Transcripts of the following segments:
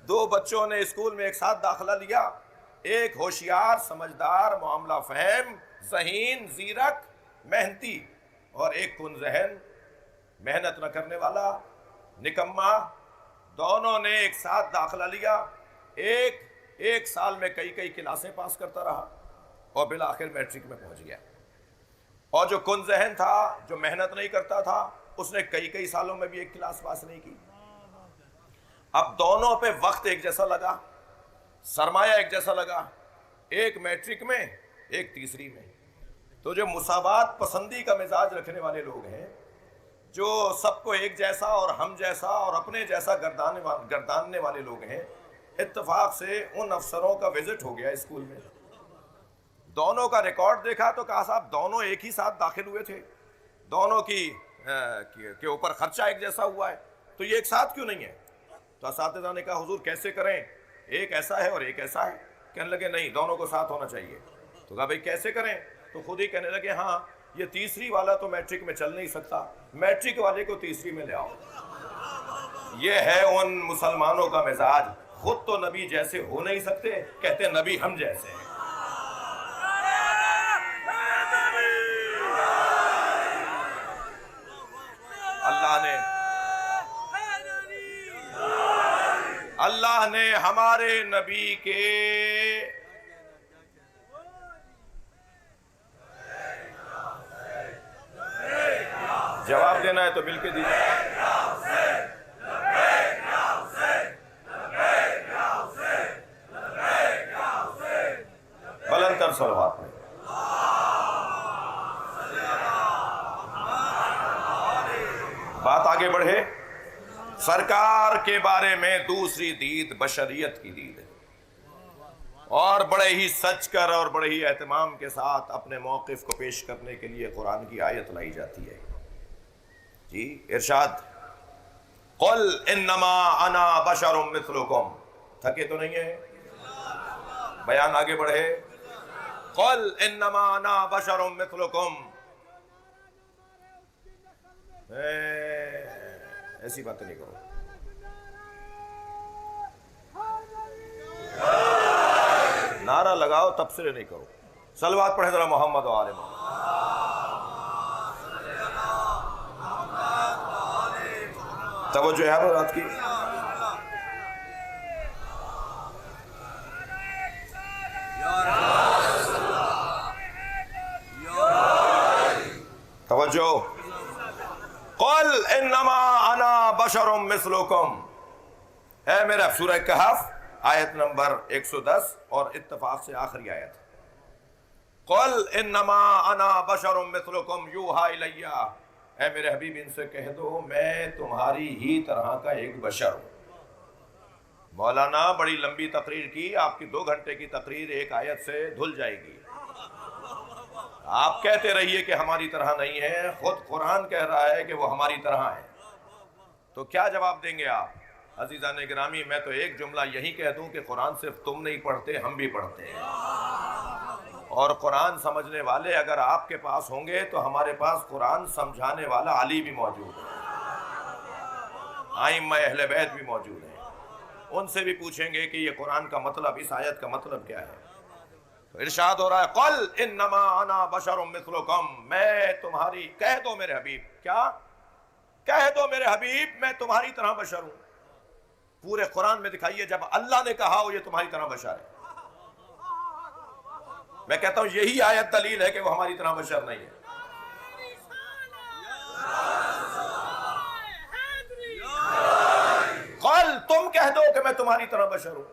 دو بچوں نے اسکول میں ایک ساتھ داخلہ لیا، ایک ہوشیار، سمجھدار، معاملہ فہم، ذہین، زیرک، محنتی، اور ایک کن ذہن، محنت نہ کرنے والا، نکما۔ دونوں نے ایک ساتھ داخلہ لیا، ایک سال میں کئی کلاسیں پاس کرتا رہا اور بالآخر میٹرک میں پہنچ گیا، اور جو کن ذہن تھا، جو محنت نہیں کرتا تھا، اس نے کئی سالوں میں بھی ایک کلاس پاس نہیں کی۔ اب دونوں پہ وقت ایک جیسا لگا، سرمایہ ایک جیسا لگا، ایک میٹرک میں، ایک تیسری میں۔ تو جو مساوات پسندی کا مزاج رکھنے والے لوگ ہیں، جو سب کو ایک جیسا اور ہم جیسا اور اپنے جیسا گرداننے والے لوگ ہیں، اتفاق سے ان افسروں کا وزٹ ہو گیا اسکول میں، دونوں کا ریکارڈ دیکھا تو کہا صاحب دونوں ایک ہی ساتھ داخل ہوئے تھے، دونوں کے اوپر خرچہ ایک جیسا ہوا ہے، تو یہ ایک ساتھ کیوں نہیں ہے؟ تو اساتذہ نے کہا حضور کیسے کریں، ایک ایسا ہے اور ایک ایسا ہے۔ کہنے لگے نہیں، دونوں کو ساتھ ہونا چاہیے۔ تو کہا بھئی کیسے کریں؟ تو خود ہی کہنے لگے ہاں، یہ تیسری والا تو میٹرک میں چل نہیں سکتا، میٹرک والے کو تیسری میں لے آؤ۔ یہ ہے ان مسلمانوں کا مزاج، خود تو نبی جیسے ہو نہیں سکتے، کہتے نبی ہم جیسے ہیں۔ اللہ نے ہمارے نبی کے جواب دینا ہے تو مل کے دیجیے۔ بلند تر صلوات میں۔ بات آگے بڑھے، سرکار کے بارے میں دوسری دید بشریت کی دید ہے، اور بڑے ہی سچ کر اور بڑے ہی اہتمام کے ساتھ اپنے موقف کو پیش کرنے کے لیے قرآن کی آیت لائی جاتی ہے۔ جی ارشاد، قل انما انا بشر مثلکم، تھکے تو نہیں ہیں؟ بیان آگے بڑھے، قل انما انا بشر مثلکم، ایسی باتیں نہیں کرو۔ نعرہ لگاؤ، تبصرے نہیں کرو۔ صلوات پڑھیں ذرا محمد و آل محمد۔ توجہ ہے حضرات کی؟ توجہ، قل انما انا بشر مثلکم، اے میرا، سورہ کہف آیت نمبر 110 اور اتفاق سے آخری آیت، قل انما انا بشر مثلکم یوحی الی، اے میرے حبیب ان سے کہہ دو میں تمہاری ہی طرح کا ایک بشر ہوں۔ مولانا بڑی لمبی تقریر کی، آپ کی 2 گھنٹے کی تقریر ایک آیت سے دھل جائے گی۔ آپ کہتے رہیے کہ ہماری طرح نہیں ہے، خود قرآن کہہ رہا ہے کہ وہ ہماری طرح ہے، تو کیا جواب دیں گے آپ؟ عزیزان گرامی، میں تو ایک جملہ یہی کہہ دوں کہ قرآن صرف تم نہیں پڑھتے، ہم بھی پڑھتے ہیں، اور قرآن سمجھنے والے اگر آپ کے پاس ہوں گے تو ہمارے پاس قرآن سمجھانے والا علی بھی موجود ہے، ائمہ اہل بیت بھی موجود ہیں، ان سے بھی پوچھیں گے کہ یہ قرآن کا مطلب، اس آیت کا مطلب کیا ہے۔ تو ارشاد ہو رہا ہے، قل انما انا بشر مثلکم، میں تمہاری، کہہ دو میرے حبیب، کیا کہہ دو میرے حبیب میں تمہاری طرح بشر ہوں۔ پورے قرآن میں دکھائیے جب اللہ نے کہا ہو یہ تمہاری طرح بشر ہے، میں کہتا ہوں یہی آیت دلیل ہے کہ وہ ہماری طرح بشر نہیں ہے۔ قل، تم کہہ دو کہ میں تمہاری طرح بشر ہوں۔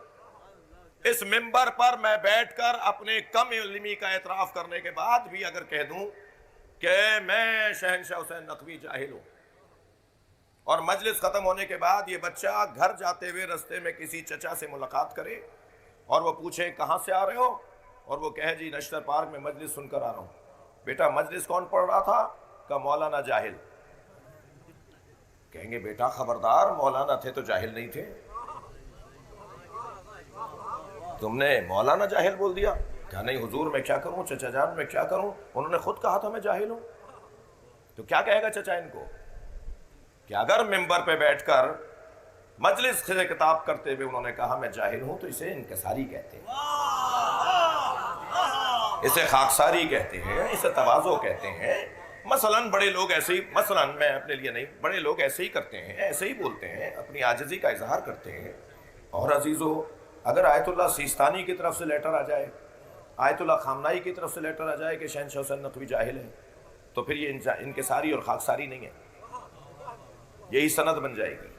اس منبر پر میں بیٹھ کر اپنے کم علمی کا اعتراف کرنے کے بعد بھی اگر کہہ دوں کہ میں شہنشاہ حسین نقوی جاہل ہوں، اور مجلس ختم ہونے کے بعد یہ بچہ گھر جاتے ہوئے رستے میں کسی چچا سے ملاقات کرے اور وہ پوچھے کہاں سے آ رہے ہو، اور وہ کہے جی نشتر پارک میں مجلس سن کر آ رہا ہوں۔ بیٹا مجلس کون پڑھ رہا تھا؟ کہ مولانا جاہل۔ کہیں گے بیٹا خبردار، مولانا تھے تو جاہل نہیں تھے، تم نے مولانا جاہل بول دیا۔ کیا نہیں حضور میں کیا کروں، چچا جان میں کیا کروں، انہوں نے خود کہا تھا میں جاہل ہوں۔ تو کیا کہے گا چچا ان کو کہ اگر ممبر پہ بیٹھ کر مجلس سے خطاب کرتے ہوئے انہوں نے کہا میں جاہل ہوں تو اسے انکساری کہتے ہیں، اسے خاکساری کہتے ہیں، اسے تواضع کہتے ہیں۔ مثلاً بڑے لوگ ایسے ہی، مثلاً میں اپنے لیے نہیں، بڑے لوگ ایسے ہی کرتے ہیں، ایسے ہی بولتے ہیں، اپنی عاجزی کا اظہار کرتے ہیں۔ اور عزیزو، اگر آیت اللہ سیستانی کی طرف سے لیٹر آ جائے، آیت اللہ خامنائی کی طرف سے لیٹر آ جائے کہ شہنشاہ حسین نقوی جاہل ہے، تو پھر یہ انکساری اور خاکساری نہیں ہے، یہی سند بن جائے گی۔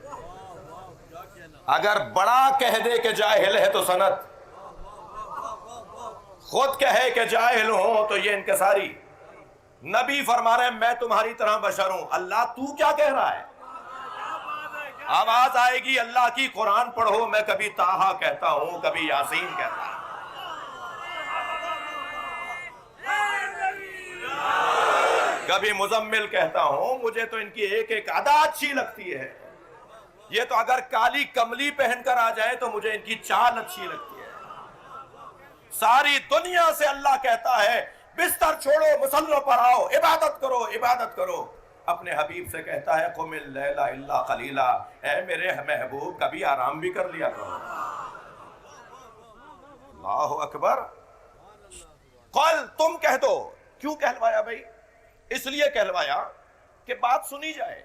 اگر بڑا کہہ دے کہ جاہل ہے تو سند، خود کہے کہ جاہل ہوں تو یہ انکساری۔ نبی فرما رہے ہیں میں تمہاری طرح بشر ہوں، اللہ تو کیا کہہ رہا ہے؟ آواز آئے گی اللہ کی، قرآن پڑھو، میں کبھی طٰہٰ کہتا ہوں، کبھی یاسین کہتا ہوں، کبھی مزمل کہتا ہوں، مجھے تو ان کی ایک ایک ادا اچھی لگتی ہے۔ یہ تو اگر کالی کملی پہن کر آ جائے تو مجھے ان کی چال اچھی لگتی ہے۔ ساری دنیا سے اللہ کہتا ہے بستر چھوڑو، مصلوں پر آؤ، عبادت کرو، عبادت کرو۔ اپنے حبیب سے کہتا ہے قم اللیل الا قلیلا، اے میرے محبوب کبھی آرام بھی کر لیا کرو۔ اللہ اکبر۔ قل، تم کہہ دو۔ کیوں کہلوایا بھائی؟ اس لیے کہلوایا کہ بات سنی جائے۔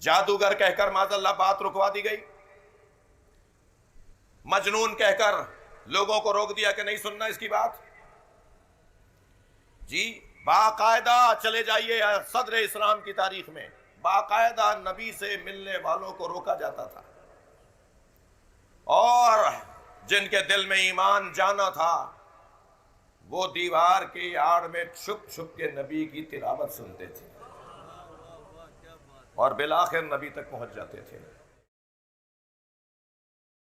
جادوگر کہہ کر معاذ اللہ بات رکوا دی گئی، مجنون کہہ کر لوگوں کو روک دیا کہ نہیں سننا اس کی بات۔ جی باقاعدہ چلے جائیے صدر اسلام کی تاریخ میں، باقاعدہ نبی سے ملنے والوں کو روکا جاتا تھا، اور جن کے دل میں ایمان جانا تھا وہ دیوار کی آڑ میں چھپ چھپ کے نبی کی تلاوت سنتے تھے اور بالآخر نبی تک پہنچ جاتے تھے۔